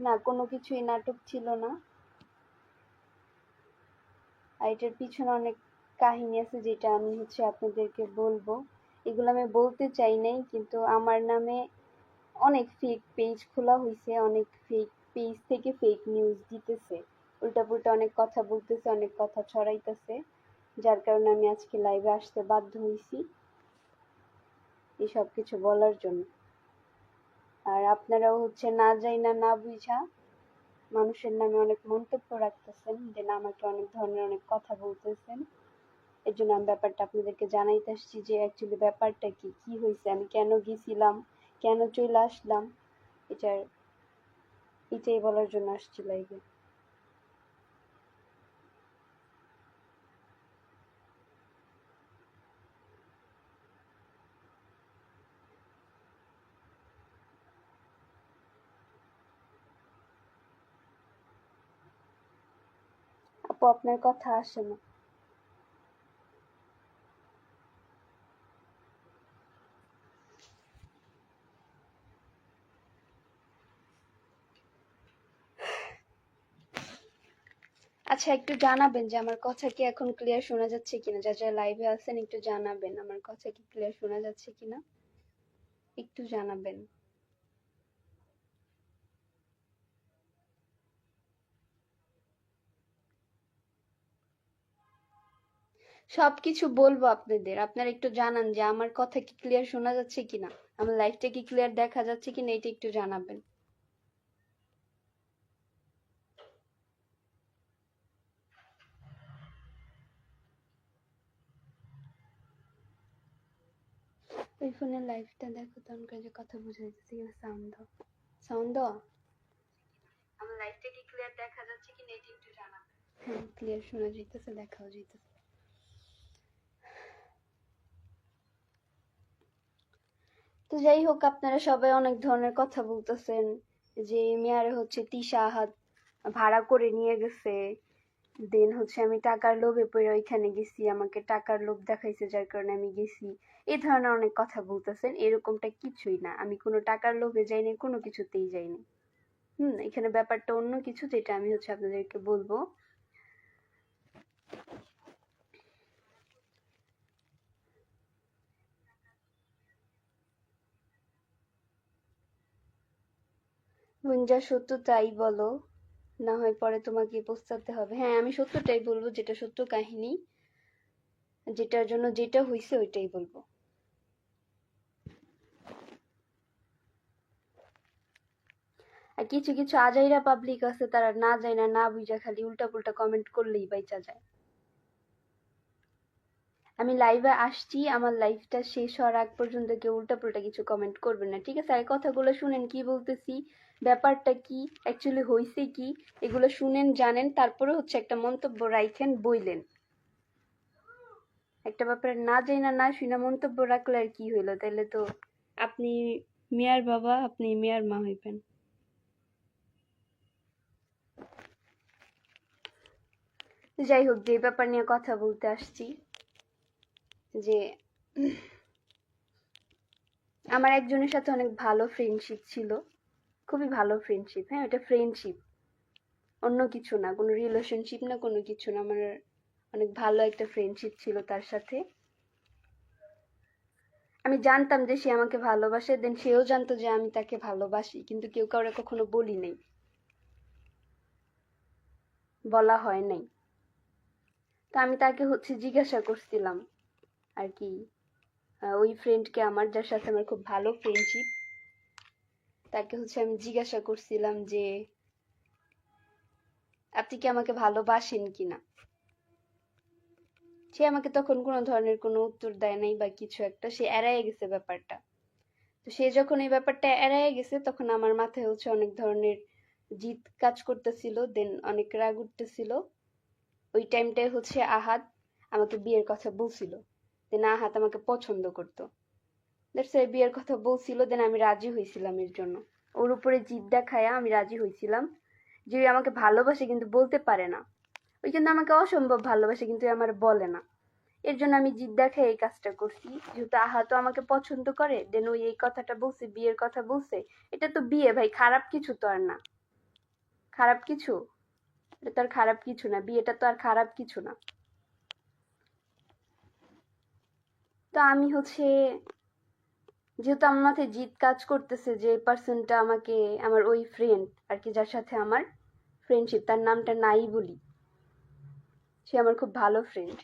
না, কোনো কিছুই নাটক ছিল না। আর এটার পিছনে অনেক কাহিনী আছে যেটা আমি আপনাদেরকে বলবো। এগুলো আমি বলতে চাই নাই, কিন্তু আমার নামে অনেক ফেক পেজ খোলা হয়েছে, অনেক ফেক পেজ থেকে ফেক নিউজ দিতেছে, উল্টাপুল্টা অনেক কথা বলতেছে, অনেক কথা ছড়াইতেছে, যার কারণে আমি আজকে লাইভে আসতে বাধ্য হয়েছি এসব কিছু বলার জন্য। আর আপনারাও না যাইনা না বুঝা মানুষের নামে অনেক মন্তব্য রাখতেছেন, দেন আমাকে অনেক ধরনের অনেক কথা বলতেছেন। এর জন্য আমি ব্যাপারটা আপনাদেরকে জানাইতে আসছি যে অ্যাকচুয়ালি ব্যাপারটা কি, কি হয়েছে, আমি কেন গেছিলাম, কেন চলে আসলাম, এটার এটাই বলার জন্য আসছি লাইভে। আপু, আপনার কথা আসে না। আচ্ছা, একটু জানাবেন যে আমার কথা কি এখন ক্লিয়ার শোনা যাচ্ছে কিনা, যারা লাইভে আছেন একটু জানাবেন আমার কথা কি ক্লিয়ার শোনা যাচ্ছে কিনা, একটু জানাবেন। সবকিছু বলবো আপনাদের, আপনারা একটু জানান যে আমার কথা কি ক্লিয়ার শোনা যাচ্ছে কিনা, আমার লাইভটা কি ক্লিয়ার দেখা যাচ্ছে কিনা, এটা একটু জানাবেন। ওই ফোনের লাইভটা দেখো তো, অন করে কথা বুঝা যাচ্ছে কিনা, সাউন্ড দাও, সাউন্ড দাও। আমার লাইভটা কি ক্লিয়ার দেখা যাচ্ছে কিনা, এটা একটু জানাবেন। হ্যাঁ, ক্লিয়ার শোনা যাইতেছে, দেখাও যাইতেছে। তো যাই হোক, আপনারা সবাই অনেক ধরনের কথা বলতেছেন যে মেয়ারে তিশা আহাদ ভাড়া করে নিয়ে গেছে, দেন আমি টাকার লোভে পড়ে ওইখানে গেছি, আমাকে টাকার লোভ দেখাইছে যার কারণে আমি গেছি, এই ধরনের অনেক কথা বলতেছেন। এরকমটা কিছুই না, আমি কোনো টাকার লোভে যাইনি, কোনো কিছুতেই যাইনি। এখানে ব্যাপারটা অন্য কিছু, যেটা আমি আপনাদেরকে বলবো। যা সত্য তাই বলো, না হয় পরে তোমাকে পস্তাতে হবে। হ্যাঁ, আমি সত্যটাই বলবো, যেটা সত্য কাহিনী, যেটার জন্য যেটা হয়েছে ওইটাই বলবো। আর কিছু কিছু আজাইরা পাবলিক আছে, তারা না যায় না না বুঝা খালি উল্টা পুল্টা কমেন্ট করলেই বাইচা যায়। আমি লাইভে আসছি, আমার লাইভটা শেষ হওয়ার আগ পর্যন্ত কেউ উল্টা পুল্টা কিছু কমেন্ট করবেন না, ঠিক আছে? আর কথাগুলো শুনেন কি বলতেছি, ব্যাপারটা কি, অ্যাকচুয়ালি হয়েছে কি, এগুলো শুনেন জানেন, তারপরে একটা মন্তব্য রাখেন, বইলেন। একটা ব্যাপারে না যাই না না শুনে মন্তব্য রাখলে আর কি হইলো, তাহলে তো আপনি মেয়ার বাবা, আপনি মেয়ার মা হইবেন। যাই হোক, যে ব্যাপার নিয়ে কথা বলতে আসছি, যে আমার একজনের সাথে অনেক ভালো ফ্রেন্ডশিপ ছিল, খুবই ভালো ফ্রেন্ডশিপ। হ্যাঁ, এটা ফ্রেন্ডশিপ, অন্য কিছু না, কোনো রিলেশনশিপ না, কোনো কিছু না। আমার অনেক ভালো একটা ফ্রেন্ডশিপ ছিল তার সাথে। আমি জানতাম যে সে আমাকে ভালোবাসে, দেন সেও জানতো যে আমি তাকে ভালোবাসি, কিন্তু কেউ কাউরে কখনো বলি নাই, বলা হয় নাই। তো আমি তাকে জিজ্ঞাসা করছিলাম আর কি, ওই ফ্রেন্ডকে আমার, যার সাথে আমার খুব ভালো ফ্রেন্ডশিপ, তাকে আমি জিজ্ঞাসা করছিলাম যে আপনি কি আমাকে ভালোবাসেন কিনা। সে আমাকে তখন কোনো ধরনের কোনো উত্তর দেয় নাই বা কিছু একটা, সে এড়ায় গেছে ব্যাপারটা। তো সে যখন এই ব্যাপারটা এড়ায় গেছে, তখন আমার মাথায় অনেক ধরনের জিদ কাজ করতেছিল, দেন অনেক রাগ উঠতেছিল। ওই টাইমটায় আহাদ আমাকে বিয়ের কথা বলছিল, দেন আহাদ আমাকে পছন্দ করতো, দ্যাটস ওয়াই বিয়ের কথা বলছিল, দেন আমি রাজি হয়েছিলাম এর জন্য। ওর উপরে জিদ দেখায়া আমি রাজি হয়েছিলাম যে ওই আমাকে ভালোবাসে কিন্তু বলতে পারে না, ওই কিন্তু আমাকে অসম্ভব ভালোবাসে কিন্তু আমার বলে না। এর জন্য আমি জিদ দেখায় এই কাজটা করছি, যেহেতু আহা তো আমাকে পছন্দ করে, দেন ওই এই কথাটা বলছে, বিয়ের কথা বলছে। এটা তো বিয়ে ভাই, খারাপ কিছু তো আর না। খারাপ কিছু? এটা তো আর খারাপ কিছু না, বিয়েটা তো আর খারাপ কিছু না। তো আমি হচ্ছে, যেহেতু আমার মাথায় জিদ কাজ করতেছে যে পার্সনটা আমাকে, আমার ওই ফ্রেন্ড আর কি, যার সাথে আমার ফ্রেন্ডশিপ, তার নামটা নাই বলি, সে আমার খুব ভালো ফ্রেন্ড,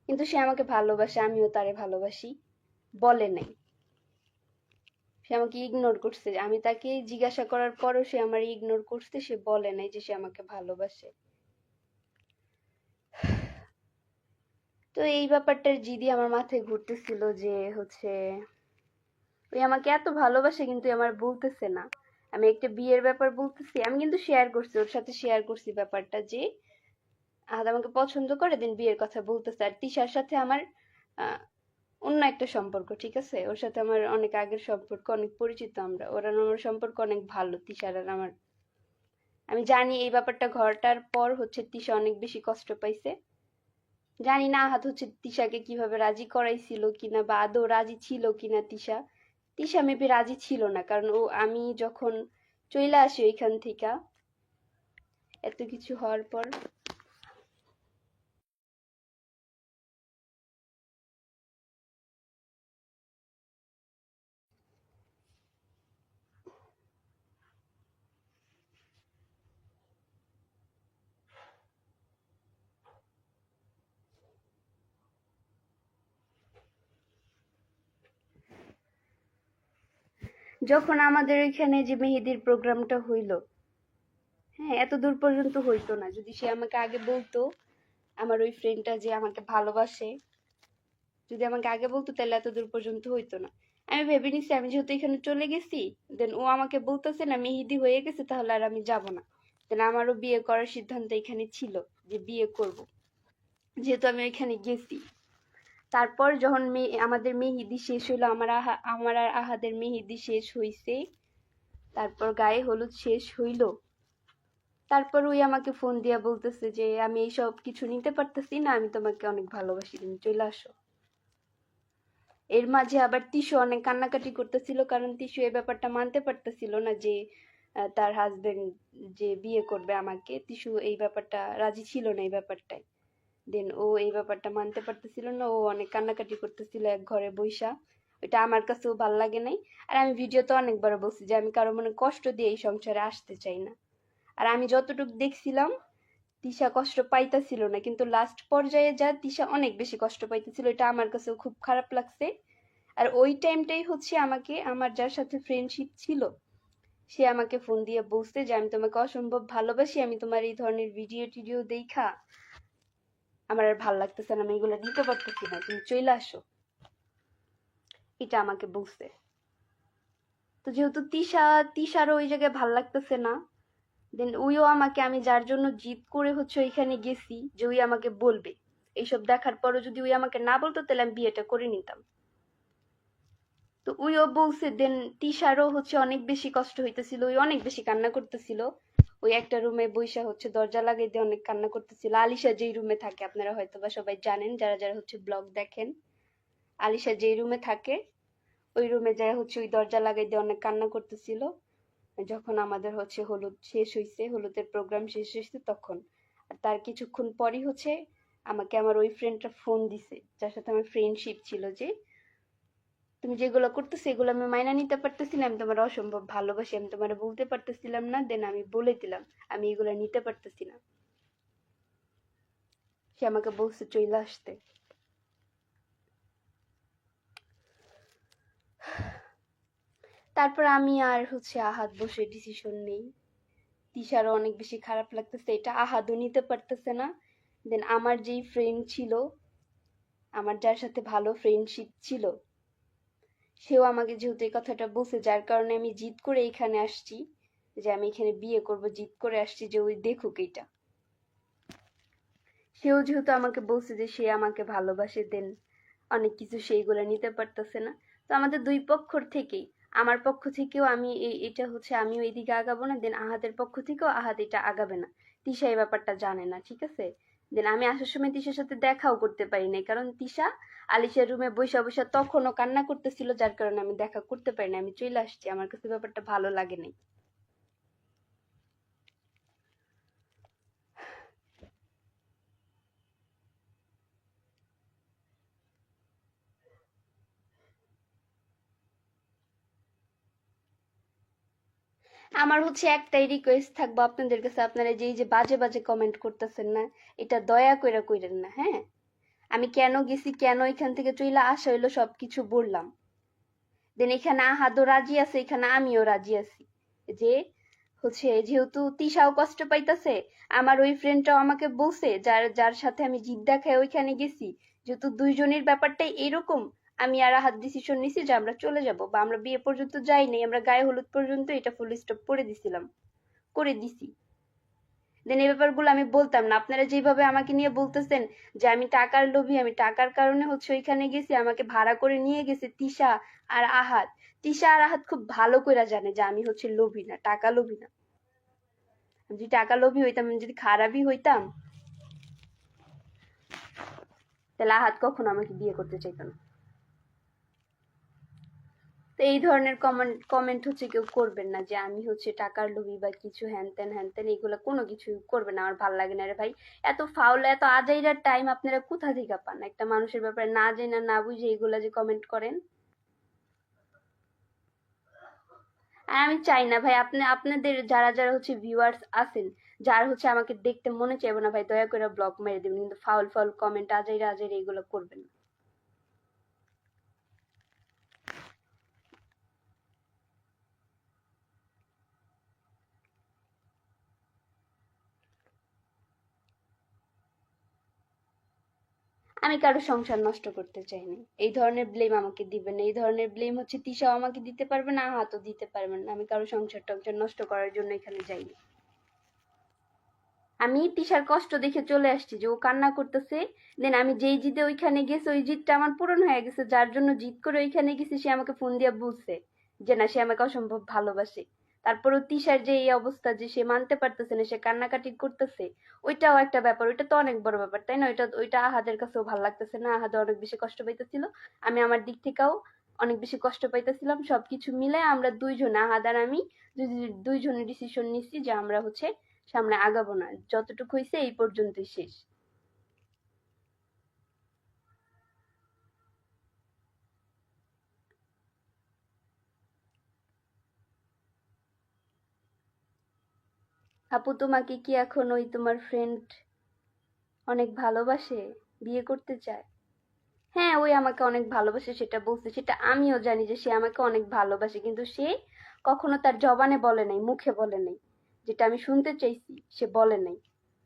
কিন্তু সে আমাকে ভালোবাসে, আমিও তারে ভালোবাসি, বলে নাই। সে আমাকে ইগনোর করছে, আমি তাকে জিজ্ঞাসা করার পরও সে আমার ইগনোর করছে, সে বলে নাই যে সে আমাকে ভালোবাসে। তো এই ব্যাপারটার জিদি আমার মাথায় ঘুরতেছিল যে হচ্ছে ওই আমাকে এত ভালোবাসে কিন্তু আমার বলতেছে না। আমি একটা বিয়ের ব্যাপার বলতেছি, আমি কিন্তু শেয়ার করছি, ওর সাথে শেয়ার করছি ব্যাপারটা যে আহাদ আমাকে পছন্দ করে, দেন বিয়ের কথা বলতেছে। আর তিশার সাথে আমার আহ, অন্য একটা সম্পর্ক, ঠিক আছে, ওর সাথে আমার অনেক আগের সম্পর্ক, অনেক পরিচিত আমরা, ওর আর আমার সম্পর্ক অনেক ভালো, তিশার আর আমার। আমি জানি এই ব্যাপারটা ঘটার পর হচ্ছে তিশা অনেক বেশি কষ্ট পাইছে। জানি না আহাদ হচ্ছে তিশাকে কিভাবে রাজি করাইছিল কিনা, বা আদৌ রাজি ছিল কিনা তিশা। তিশা মেবি রাজি ছিল না, কারণ ও, আমি যখন চইলা আসি ওইখান থেকে এত কিছু হওয়ার পর, যখন আমাদের ওইখানে যে মেহেদির প্রোগ্রামটা হইলো, হ্যাঁ, এত দূর পর্যন্ত হইতো না যদি সে আমাকে আগে বলতো। আমার ওই ফ্রেন্ডটা যে আমাকে ভালোবাসে, যদি আমাকে আগে বলতো তাহলে এত দূর পর্যন্ত হইতো না। আমি ভেবে নিছি আমি যেহেতু এখানে চলে গেছি, দেন ও আমাকে বলতেছে না মেহেদি হয়ে গেছে, তাহলে আর আমি যাব না। দেন আমারও বিয়ে করার সিদ্ধান্ত এখানে ছিল, যে বিয়ে করব, যেহেতু আমি ওইখানে গেছি। তারপর যখন আমাদের মেহেদি শেষ হইলো, আমার আর আহাদের মেহেদি শেষ হইছে, তারপর গায়ে হলুদ শেষ হইলো, তারপর ওই আমাকে ফোন দিয়া বলতেছে যে আমি এইসব কিছু নিতে পারতেছি না, আমি তোমাকে অনেক ভালোবাসি, তুমি চলে আসো। এর মাঝে আবার তিশু অনেক কান্নাকাটি করতেছিল, কারণ তিশু এই ব্যাপারটা মানতে পারতেছিল না যে তার হাজবেন্ড যে বিয়ে করবে আমাকে, তিশু এই ব্যাপারটা রাজি ছিল না এই ব্যাপারটায়। দেন ও এই ব্যাপারটা মানতে পারতেছিল না, ও অনেক কান্নাকাটি করতেছিল এক ঘরে বইসা। ওইটা আমার কাছেও ভাল লাগে নাই। আর আমি ভিডিওতে অনেকবার বলছি যে আমি কারো মনে কষ্ট দিয়ে এই সংসারে আসতে চাই না। আর আমি যতটুকু দেখছিলাম তিশা কষ্ট পাইতেছিল না, কিন্তু লাস্ট পর্যায়ে যা তিশা অনেক বেশি কষ্ট পাইতেছিল, এটা আমার কাছেও খুব খারাপ লাগছে। আর ওই টাইমটাই হচ্ছে আমাকে, আমার যার সাথে ফ্রেন্ডশিপ ছিল, সে আমাকে ফোন দিয়ে বলছে যে আমি তোমাকে অসম্ভব ভালোবাসি, আমি তোমার এই ধরনের ভিডিও টিডিও দেখা আমার আর ভাল লাগতেছে না, আমি এগুলো নিতে পারতেছি না, তুমি চলে আসো, এটা আমাকে বলছে। তো যেহেতু তিশারও ওই জায়গায় ভাল লাগতেছে না, দেন ওইও আমাকে, আমি যার জন্য জিদ করে হচ্ছে ওইখানে গেছি যে ওই আমাকে বলবে, এইসব দেখার পরও যদি ওই আমাকে না বলতো তাহলে আমি বিয়েটা করে নিতাম। তো ওইও বলছে, দেন তিশারও হচ্ছে অনেক বেশি কষ্ট হইতেছিল, ওই অনেক বেশি কান্না করতেছিল, ওই একটা রুমে বইসা হচ্ছে দরজা লাগাই দিয়ে অনেক কান্না করতেছিল। আলিশা যেই রুমে থাকে, আপনারা হয়তো বা সবাই জানেন যারা যারা হচ্ছে ব্লগ দেখেন, আলিশা যেই রুমে থাকে ওই রুমে যায় হচ্ছে ওই দরজা লাগাই দিয়ে অনেক কান্না করতেছিল। যখন আমাদের হচ্ছে হলুদ শেষ হয়েছে, হলুদের প্রোগ্রাম শেষ হয়েছে তখন। আর তার কিছুক্ষণ পরই হচ্ছে আমাকে আমার ওই ফ্রেন্ডটা ফোন দিছে, যার সাথে আমার ফ্রেন্ডশিপ ছিল, যে তুমি যেগুলো করতেছো এগুলো আমি মাইনা নিতে পারতেছি না, আমি তোমার অসম্ভব ভালোবাসি, আমি তোমার বলতে পারতেছিলাম না, দেন আমি বলে দিলাম আমি এগুলো নিতে পারতেছি না। সে আমাকে বলছে চলে আসতে। তারপর আমি আর হচ্ছে আহাদ বসে ডিসিশন নেই। তিশারও অনেক বেশি খারাপ লাগতেছে, এটা আহাদও নিতে পারতেছে না। দেন আমার যেই ফ্রেন্ড ছিল, আমার যার সাথে ভালো ফ্রেন্ডশিপ ছিল, সেও আমাকে যেহেতু এই কথাটা বলছে, যার কারণে আমি জিদ করে এখানে আসছি, যে আমি এখানে বিয়ে করব, জিদ করে আসছি যে ওই দেখুক এটা। সেও যেহেতু আমাকে বলছে যে সে আমাকে ভালোবাসে, দেন অনেক কিছু সেইগুলো নিতে পারতেছে না। তো আমাদের দুই পক্ষর থেকেই, আমার পক্ষ থেকেও আমি এটা হচ্ছে আমিও এইদিকে আগাবো না, দেন আহাদের পক্ষ থেকেও আহাদ এটা আগাবে না। তিশা এই ব্যাপারটা জানে না, ঠিক আছে। দেন আমি আসার সময় তিশার সাথে দেখাও করতে পারি নাই, কারণ তিশা আলিশার রুমে বৈশা বৈশা তখনও কান্না করতেছিল, যার কারণে আমি দেখা করতে পারি না, আমি চলে আসছি, আমার কাছে ব্যাপারটা ভালো লাগে নাই। আমার হচ্ছে একটাই রিকোয়েস্ট থাকবো আপনাদের কাছে, আপনারা যে বাজে বাজে কমেন্ট করতেছেন না, এটা দয়া কইরা কইরেন না, হ্যাঁ? আমি কেন গেছি, কেন এখান থেকে চইলা আসা হইলো সবকিছু বললাম। দেন এখানে আহাদও রাজি আছে, এখানে আমিও রাজি আছি যে হচ্ছে যেহেতু তিশাও কষ্ট পাইতাছে, আমার ওই ফ্রেন্ডটাও আমাকে বলছে, যার যার সাথে আমি জিদ দেখায় ওইখানে গেছি, যেহেতু দুইজনের ব্যাপারটাই এরকম, আমি আর আহাদ ডিসিশন নিছি যে আমরা চলে যাব, বা আমরা বিয়ে পর্যন্ত যাই নাই, আমরা গায়ে হলুদ পর্যন্ত এটা ফুল স্টপ করে দিছিলাম, করে দিছি। দেন এই ব্যাপারগুলো আমি বলতাম না, আপনারা যেভাবে আমাকে নিয়ে বলতেছেন যে আমি টাকার লোভী, আমি টাকার কারণে হচ্ছে ওইখানে গেছি, আমাকে ভাড়া করে নিয়ে গেছে তিশা আর আহাদ। তিশা আর আহাদ খুব ভালো করে জানে যে আমি হচ্ছে লোভী না, টাকা লোভী না। আমি যদি টাকা লোভী হইতাম, আমি যদি খারাপই হইতাম, তাহলে আহাদ কখনো আমাকে বিয়ে করতে চাইতো না। তো এই ধরনের কমেন্ট হচ্ছে কেউ করবেন না যে আমি হচ্ছে টাকার লোভী বা কিছু হ্যান ত্যান, এগুলো কোনো কিছু করবেন না, আমার ভালো লাগে না রে ভাই। এত ফাউল, এত আজাইরার টাইম আপনারা কোথা থেকে পান একটা মানুষের ব্যাপারে না জেনে না বুঝে এগুলা যে কমেন্ট করেন? আর আমি চাই না ভাই, আপনাদের যারা যারা হচ্ছে ভিউয়ার্স আছেন, যার হচ্ছে আমাকে দেখতে মনে চাইবো না ভাই, দয়া করে ব্লক মেরে দেবেন, কিন্তু ফাউল ফাউল কমেন্ট আজাইরা আজাইরা এগুলো করবেন না। আমি কারো সংসার নষ্ট করতে চাইনি, এই ধরনের ব্লেম আমাকে দিবেন না, এই ধরনের ব্লেম হচ্ছে তিশাও আমাকে দিতে পারবে না, আহাতও দিতে পারবেন না। আমি কারো সংসার টংসার নষ্ট করার জন্য এখানে যাইনি। আমি তিশার কষ্ট দেখে চলে আসছি যে ও কান্না করতেছে, দেন আমি যেই জিদে ওইখানে গেছি ওই জিদটা আমার পূরণ হয়ে গেছে, যার জন্য জিদ করে ওইখানে গেছি সে আমাকে ফোন দিয়ে বলছে যে না, সে আমাকে অসম্ভব ভালোবাসে। তারপরও তিশার যে এই অবস্থা, যে সে মানতে পারতেছে না, সে কান্নাকাটি করতেছে, ওইটাও একটা ব্যাপার, ওইটা তো অনেক বড় ব্যাপার, তাই না? ওইটা ওইটা আহাদের কাছেও ভালো লাগতেছে না, আহাদে অনেক বেশি কষ্ট পাইতেছিল, আমি আমার দিক থেকেও অনেক বেশি কষ্ট পাইতেছিলাম। সবকিছু মিলে আমরা দুইজন, আহাদ আর আমি দুইজনে ডিসিশন নিচ্ছি যে আমরা হচ্ছে সামনে আগাবো না, যতটুকু হয়েছে এই পর্যন্তই শেষ। আপু, তোমাকে কি এখন ওই তোমার ফ্রেন্ড অনেক ভালোবাসে, বিয়ে করতে চায়? হ্যাঁ, ওই আমাকে অনেক ভালোবাসে সেটা বলছে, সেটা আমিও জানি যে সে আমাকে অনেক ভালোবাসে, কিন্তু সে কখনো তার জবানে বলে নাই, মুখে বলে নাই, যেটা আমি শুনতে চাইছি সে বলে নাই,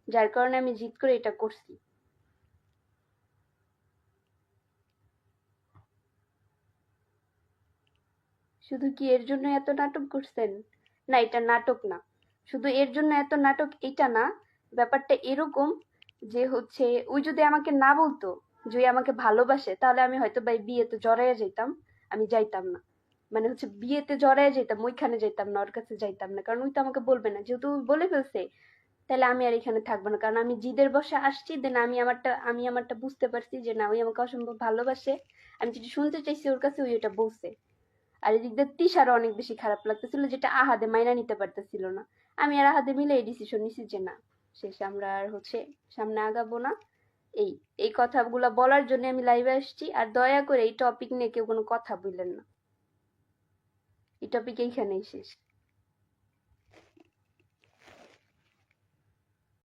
যার কারণে আমি জিদ করে এটা করছি। শুধু কি এর জন্য এত নাটক করছেন? না, এটা নাটক না। শুধু এর জন্য এত নাটক এটা না, ব্যাপারটা এরকম যে হচ্ছে ওই যদি আমাকে না বলতো যে ওই আমাকে ভালোবাসে, তাহলে আমি হয়তো বা বিয়েতে জড়াইয়া যেতাম, আমি যাইতাম না। মানে হচ্ছে বিয়েতে জড়াইয়া যেতাম, ওইখানে যাইতাম না, ওর কাছে যাইতাম না, কারণ ওই তো আমাকে বলবে না, যেহেতু ও বলে ফেলছে, তাহলে আমি আর এখানে থাকবো না, কারণ আমি জিদের বসে আসছি। দেন আমি আমারটা বুঝতে পারছি যে না, ওই আমাকে অসম্ভব ভালোবাসে, আমি যেটা শুনতে চাইছি ওর কাছে ওই এটা বলছে। আর এদিক দিয়ে তিশারও অনেক বেশি খারাপ লাগতেছিল, যেটা আহাদে মাইনা নিতে পারতেছিল না। আমি আর আহাদে মিলে এই ডিসিশন নিছি যে না, শেষে আমরা আর হচ্ছে সামনে আগাবো না। এই এই কথাগুলো বলার জন্য আমি লাইভে আসছি, আর দয়া করে এই টপিক নিয়ে কেউ কোনো কথা বললেন না, এই টপিক এইখানেই শেষ।